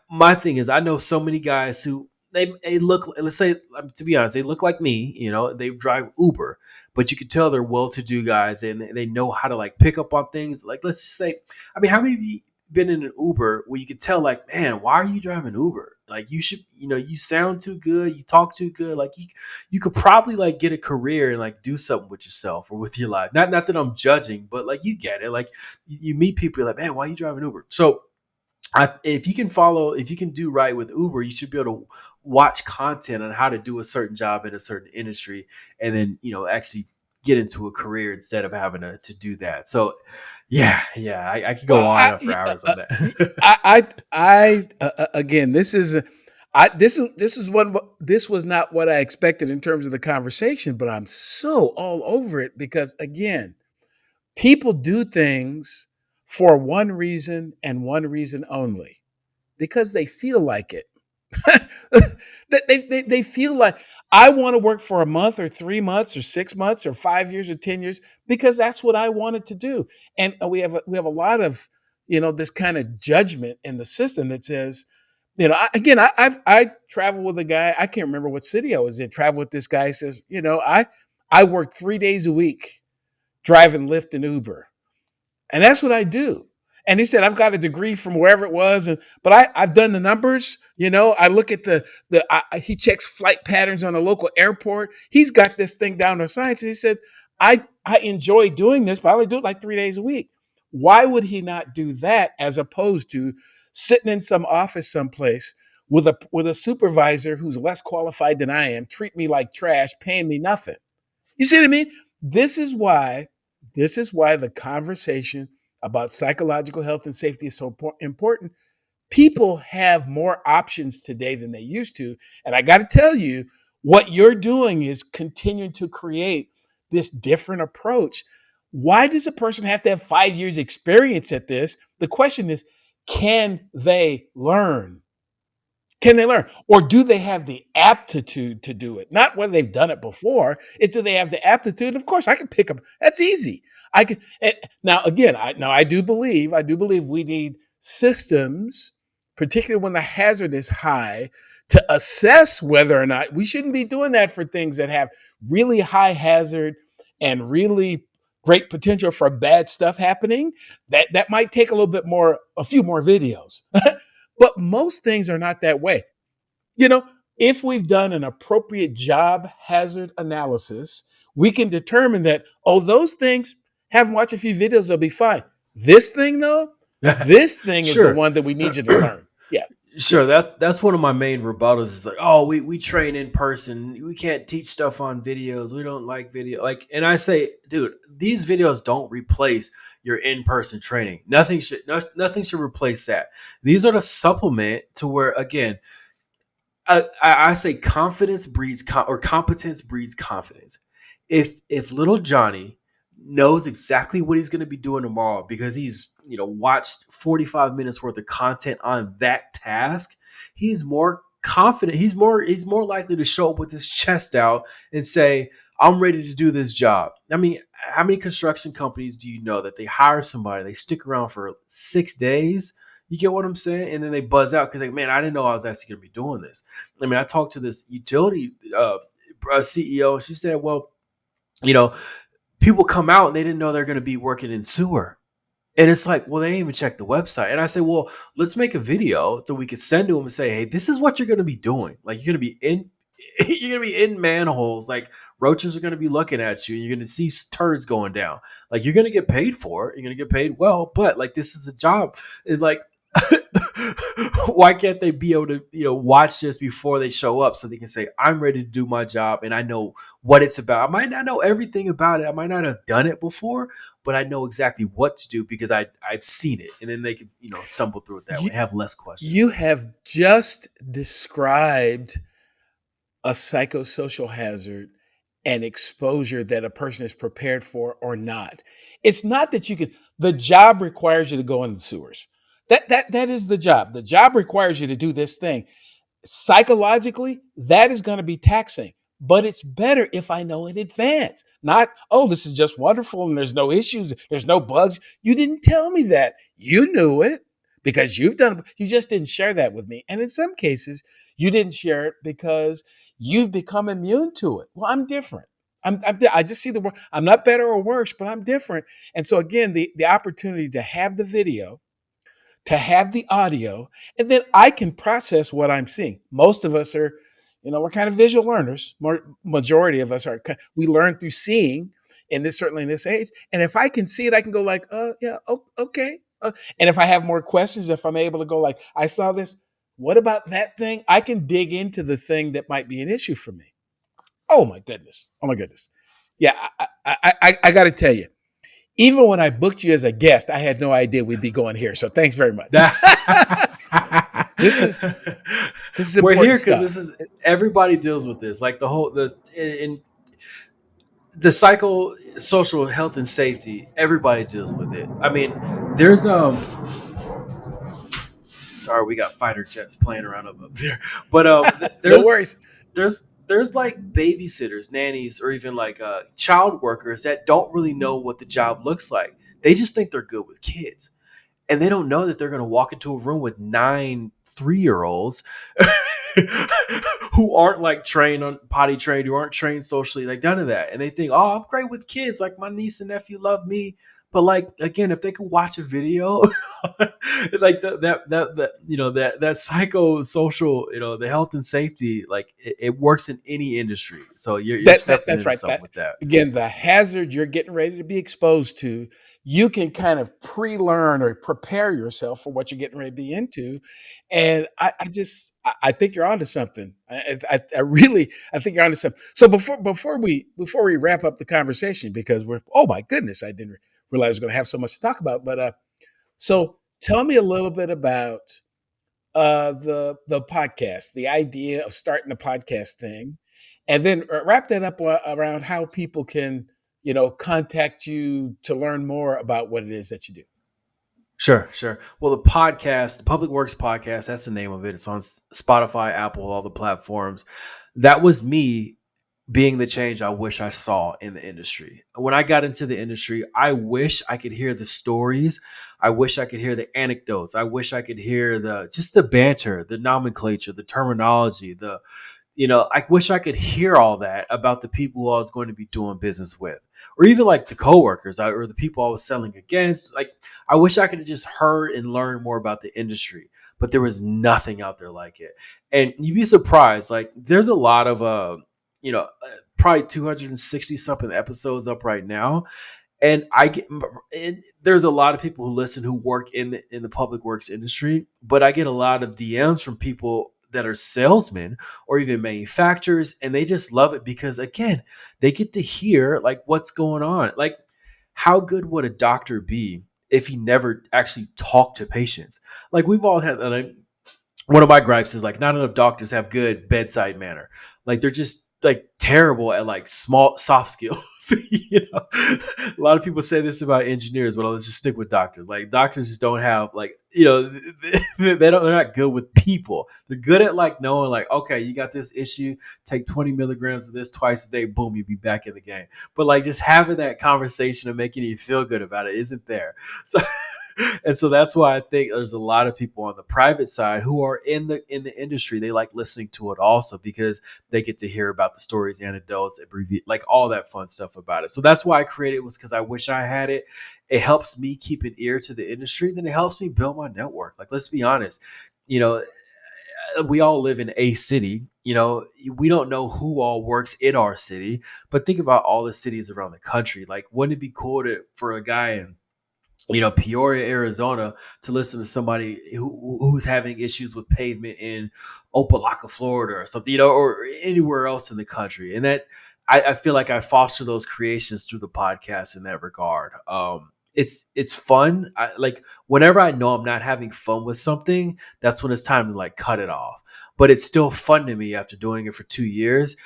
my thing is, I know so many guys who they look, let's say, to be honest, they look like me, they drive Uber, but you could tell they're well-to-do guys and they know how to like pick up on things. Like, let's just say, I mean, how many of you been in an Uber where you could tell, like, man, why are you driving Uber? Like, you should, you sound too good, you talk too good. Like, you could probably like get a career and like do something with yourself or with your life. Not that I'm judging, but like you get it. Like, you meet people, you're like, man, why are you driving Uber? So if you can do right with Uber, you should be able to watch content on how to do a certain job in a certain industry, and then actually get into a career instead of having to do that. So, yeah, I could go on for hours on that. Again, this was not what I expected in terms of the conversation, but I'm so all over it because again, people do things for one reason and one reason only, because they feel like it. they feel like I want to work for a month or 3 months or 6 months or 5 years or 10 years because that's what I wanted to do. And we have a lot of, this kind of judgment in the system that says, I travel with a guy. I can't remember what city I was in. Travel with this guy. He says, I work 3 days a week driving Lyft and Uber. And that's what I do. And he said, I've got a degree from wherever it was. But I've done the numbers. I look at he checks flight patterns on a local airport. He's got this thing down to science. And he said, I enjoy doing this, but I only do it like 3 days a week. Why would he not do that as opposed to sitting in some office someplace with a supervisor who's less qualified than I am, treat me like trash, paying me nothing? You see what I mean? This is why the conversation about psychological health and safety is so important. People have more options today than they used to. And I got to tell you, what you're doing is continuing to create this different approach. Why does a person have to have 5 years experience at this? The question is, can they learn? Can they learn? Or do they have the aptitude to do it? Not whether they've done it before. It's do they have the aptitude? Of course, I can pick up. That's easy. I can. Now, again, I do believe we need systems, particularly when the hazard is high, to assess whether or not we shouldn't be doing that for things that have really high hazard and really great potential for bad stuff happening. That might take a few more videos. But most things are not that way. If we've done an appropriate job hazard analysis, we can determine that, those things, have them watch a few videos, they'll be fine. This thing, though, this thing is the one that we need you to learn. Yeah. Sure. That's one of my main rebuttals is like, we train in person. We can't teach stuff on videos. We don't like video. And I say, dude, these videos don't replace your in-person training. Nothing should replace that. These are the supplement to where, again, I say competence breeds confidence. If little Johnny knows exactly what he's going to be doing tomorrow because he's watched 45 minutes worth of content on that task, he's more confident. He's more likely to show up with his chest out and say, I'm ready to do this job. I mean, how many construction companies do you know that they hire somebody, they stick around for 6 days? You get what I'm saying? And then they buzz out because, man, I didn't know I was actually going to be doing this. I mean, I talked to this utility CEO, and she said, well, people come out and they didn't know they're going to be working in sewer. And it's like, well, they didn't even check the website. And I say, well, let's make a video so we could send to them and say, hey, this is what you're going to be doing. Like, you're going to be in manholes. Like, roaches are going to be looking at you. And you're going to see turds going down. Like, you're going to get paid for it. You're going to get paid well. But, like, this is a job. And, like, why can't they be able to, watch this before they show up so they can say, I'm ready to do my job and I know what it's about. I might not know everything about it. I might not have done it before, but I know exactly what to do because I've seen it. And then they can, stumble through it that way, have less questions. You have just described a psychosocial hazard and exposure that a person is prepared for or not. It's not that the job requires you to go in the sewers. That is the job. The job requires you to do this thing. Psychologically, that is going to be taxing, but it's better if I know in advance. Not, this is just wonderful and there's no issues, there's no bugs. You didn't tell me that. You knew it because you just didn't share that with me. And in some cases, you didn't share it because you've become immune to it. Well, I'm different. I just see the world. I'm not better or worse, but I'm different. And so again, the opportunity to have the video, to have the audio, and then I can process what I'm seeing. Most of us are, we're kind of visual learners. Majority of us are. We learn through seeing, certainly in this age. And if I can see it, I can go like, okay. And if I have more questions, if I'm able to go like, I saw this, what about that thing? I can dig into the thing that might be an issue for me. Oh my goodness. Yeah, I got to tell you. Even when I booked you as a guest, I had no idea we'd be going here. So thanks very much. This is we're here because everybody deals with this. Like the psychosocial health and safety, everybody deals with it. I mean, there's sorry, we got fighter jets playing around up there, but no worries. There's like babysitters, nannies, or even like child workers that don't really know what the job looks like. They just think they're good with kids. And they don't know that they're going to walk into a room with 9 3-year-olds who aren't like potty trained, who aren't trained socially, like none of that. And they think, I'm great with kids. Like my niece and nephew love me. But like again, if they could watch a video, it's like that psychosocial, the health and safety, like it works in any industry. So you're stepping That's into right. something That with that. again, the hazard you're getting ready to be exposed to, you can kind of pre-learn or prepare yourself for what you're getting ready to be into. And I think you're onto something. I really I think you're onto something. So before we wrap up the conversation, because we're oh my goodness, I didn't realize we're going to have so much to talk about. But so tell me a little bit about the podcast, the idea of starting the podcast thing, and then wrap that up around how people can, contact you to learn more about what it is that you do. Sure, sure. Well, the Public Works Podcast, that's the name of it. It's on Spotify, Apple, all the platforms. That was me being the change I wish I saw in the industry. When I got into the industry, I wish I could hear the stories. I wish I could hear the anecdotes. I wish I could hear the banter, the nomenclature, the terminology, I wish I could hear all that about the people who I was going to be doing business with, or even like the coworkers or the people I was selling against. Like, I wish I could have just heard and learned more about the industry, but there was nothing out there like it. And you'd be surprised. Like, there's a lot of, probably 260 something episodes up right now. And there's a lot of people who listen who work in the public works industry, but I get a lot of DMs from people that are salesmen or even manufacturers, and they just love it because again, they get to hear like what's going on. Like, how good would a doctor be if he never actually talked to patients? Like, we've all had, one of my gripes is like not enough doctors have good bedside manner. Like, they're just like terrible at like small soft skills. A lot of people say this about engineers, but let's just stick with doctors. Like, doctors just don't have like, they're not good with people. They're good at like knowing like, okay, you got this issue, take 20 milligrams of this twice a day, boom, you'll be back in the game. But like just having that conversation and making you feel good about it isn't there. So and so that's why I think there's a lot of people on the private side who are in the industry. They like listening to it also because they get to hear about the stories, anecdotes, abbreviate, like all that fun stuff about it. So that's why I created it, was because I wish I had it. It helps me keep an ear to the industry. Then it helps me build my network. Like, let's be honest, we all live in a city. We don't know who all works in our city, but think about all the cities around the country. Like, wouldn't it be cool for a guy in Peoria, Arizona, to listen to somebody who's having issues with pavement in Opelika, Florida, or something, or anywhere else in the country? And that I feel like I foster those creations through the podcast in that regard. It's fun. Like, whenever I know I'm not having fun with something, that's when it's time to like cut it off. But it's still fun to me after doing it for 2 years.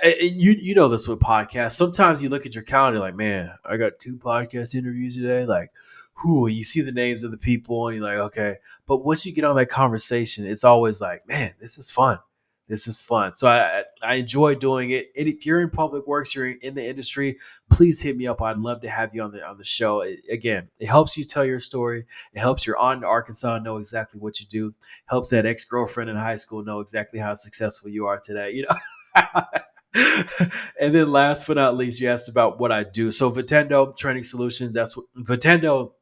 You know this with podcasts. Sometimes you look at your calendar like, man, I got 2 podcast interviews today. Like, you see the names of the people and you're like, okay. But once you get on that conversation, it's always like, man, this is fun. This is fun. So I enjoy doing it. And if you're in public works, you're in the industry, please hit me up. I'd love to have you on the show. Again, it helps you tell your story. It helps your aunt in Arkansas know exactly what you do. It helps that ex-girlfriend in high school know exactly how successful you are today. And then last but not least, you asked about what I do. So Vitendo Training Solutions, that's what Vitendo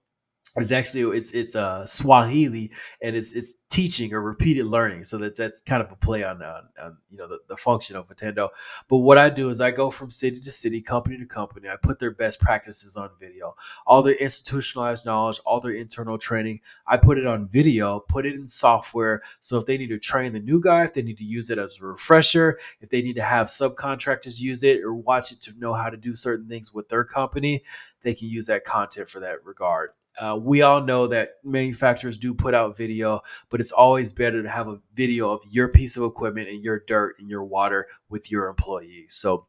is actually. It's Swahili, and it's teaching or repeated learning. So that's kind of a play on the function of Vitendo. But what I do is I go from city to city, company to company. I put their best practices on video, all their institutionalized knowledge, all their internal training. I put it on video, put it in software. So if they need to train the new guy, if they need to use it as a refresher, if they need to have subcontractors use it or watch it to know how to do certain things with their company, they can use that content for that regard. We all know that manufacturers do put out video, but it's always better to have a video of your piece of equipment and your dirt and your water with your employees. So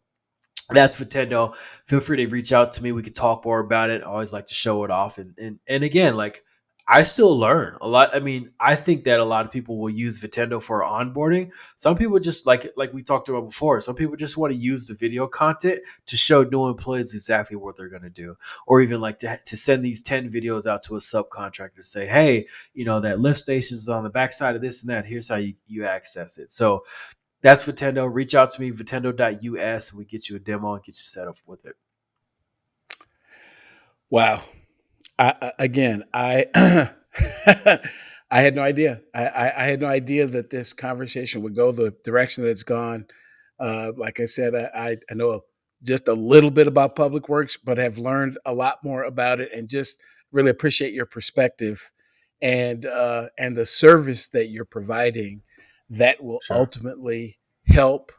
that's Vitendo. Feel free to reach out to me. We could talk more about it. I always like to show it off. And again, like, I still learn a lot. I mean, I think that a lot of people will use Vitendo for onboarding. Some people just like we talked about before. Some people just want to use the video content to show new employees exactly what they're going to do, or even like to send these 10 videos out to a subcontractor. Say, hey, that lift station is on the backside of this and that. Here's how you access it. So that's Vitendo. Reach out to me, vitendo.us, and we get you a demo and get you set up with it. Wow. I I had no idea. I had no idea that this conversation would go the direction that it's gone. Like I said, I know just a little bit about public works, but have learned a lot more about it, and just really appreciate your perspective and the service that you're providing that will Sure. ultimately help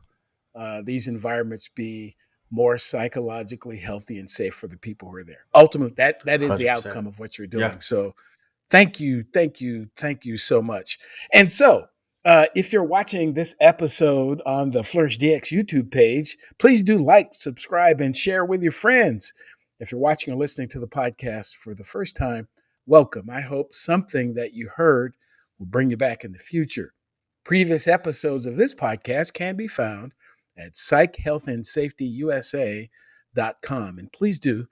these environments be more psychologically healthy and safe for the people who are there. Ultimately, that is the 100%. outcome of what you're doing. Yeah. So thank you so much. And so, if you're watching this episode on the Flourish DX YouTube page, please do like, subscribe, and share with your friends. If you're watching or listening to the podcast for the first time, welcome. I hope something that you heard will bring you back in the future. Previous episodes of this podcast can be found at psychhealthandsafetyusa.com. And please do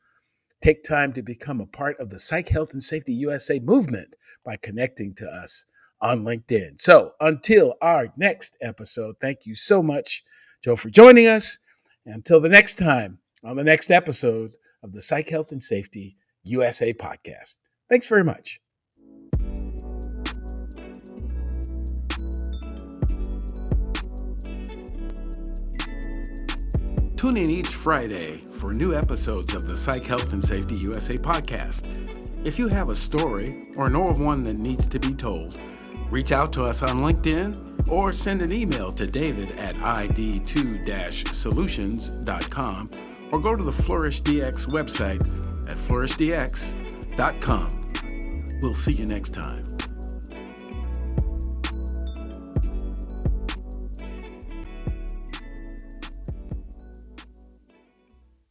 take time to become a part of the Psych Health and Safety USA movement by connecting to us on LinkedIn. So until our next episode, thank you so much, Joe, for joining us. And until the next time on the next episode of the Psych Health and Safety USA podcast. Thanks very much. Tune in each Friday for new episodes of the Psych Health and Safety USA podcast. If you have a story or know of one that needs to be told, reach out to us on LinkedIn or send an email to David at id2-solutions.com or go to the Flourish DX website at flourishdx.com. We'll see you next time.